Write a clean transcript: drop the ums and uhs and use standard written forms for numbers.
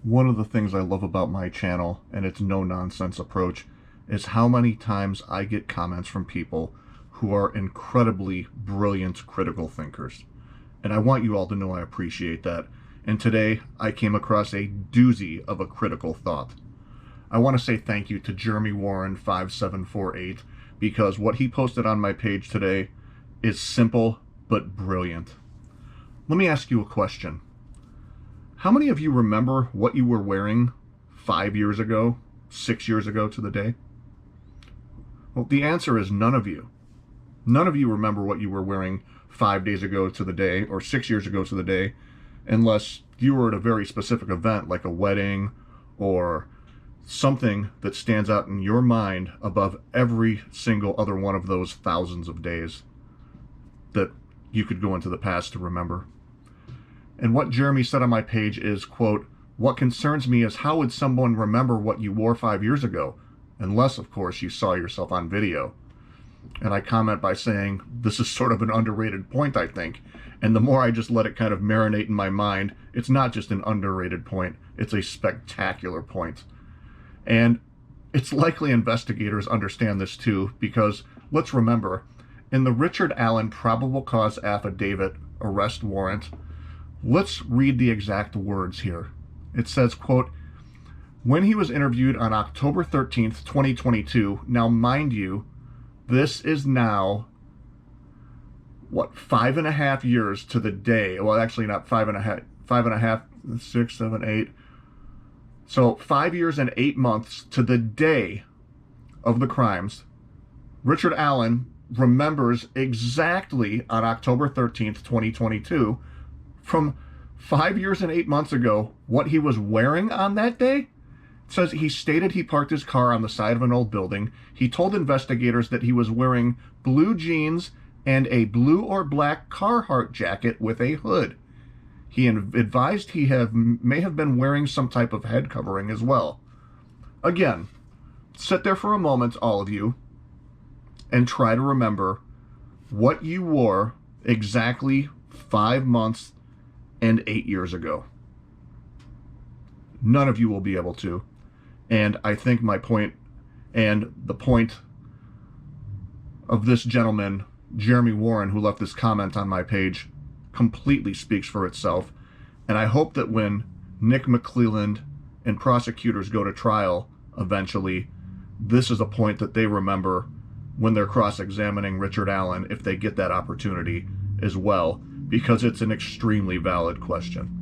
One of the things I love about my channel and its no-nonsense approach is how many times I get comments from people who are incredibly brilliant critical thinkers. And I want you all to know I appreciate that. And today I came across a doozy of a critical thought. I want to say thank you to Jeremy Warren 5748 because what he posted on my page today is simple but brilliant. Let me ask you a question. How many of you remember what you were wearing 5 years ago, 6 years ago to the day? Well, the answer is none of you. None of you remember what you were wearing 5 days ago to the day or 6 years ago to the day, unless you were at a very specific event like a wedding or something that stands out in your mind above every single other one of those thousands of days that you could go into the past to remember. And what Jeremy said on my page is, quote, "What concerns me is how would someone remember what you wore 5 years ago? Unless, of course, you saw yourself on video." And I comment by saying, this is sort of an underrated point, I think. And the more I just let it kind of marinate in my mind, it's not just an underrated point, it's a spectacular point. And it's likely investigators understand this too, because let's remember, in the Richard Allen probable cause affidavit arrest warrant, let's read the exact words here. It says, quote, "When he was interviewed on October 13th, 2022, now mind you, this is now, 5.5 years to the day. Well, actually not 5.5, 6, 7, 8. So 5 years and 8 months to the day of the crimes. Richard Allen remembers exactly on October 13th, 2022, from 5 years and 8 months ago, what he was wearing on that day. It says he stated he parked his car on the side of an old building. He told investigators that he was wearing blue jeans and a blue or black Carhartt jacket with a hood. He advised he may have been wearing some type of head covering as well." Again, sit there for a moment, all of you, and try to remember what you wore exactly 5 months and 8 years ago. None of you will be able to. And I think my point, and the point of this gentleman, Jeremy Warren, who left this comment on my page, completely speaks for itself. And I hope that when Nick McClelland and prosecutors go to trial eventually, this is a point that they remember when they're cross-examining Richard Allen, if they get that opportunity as well, because it's an extremely valid question.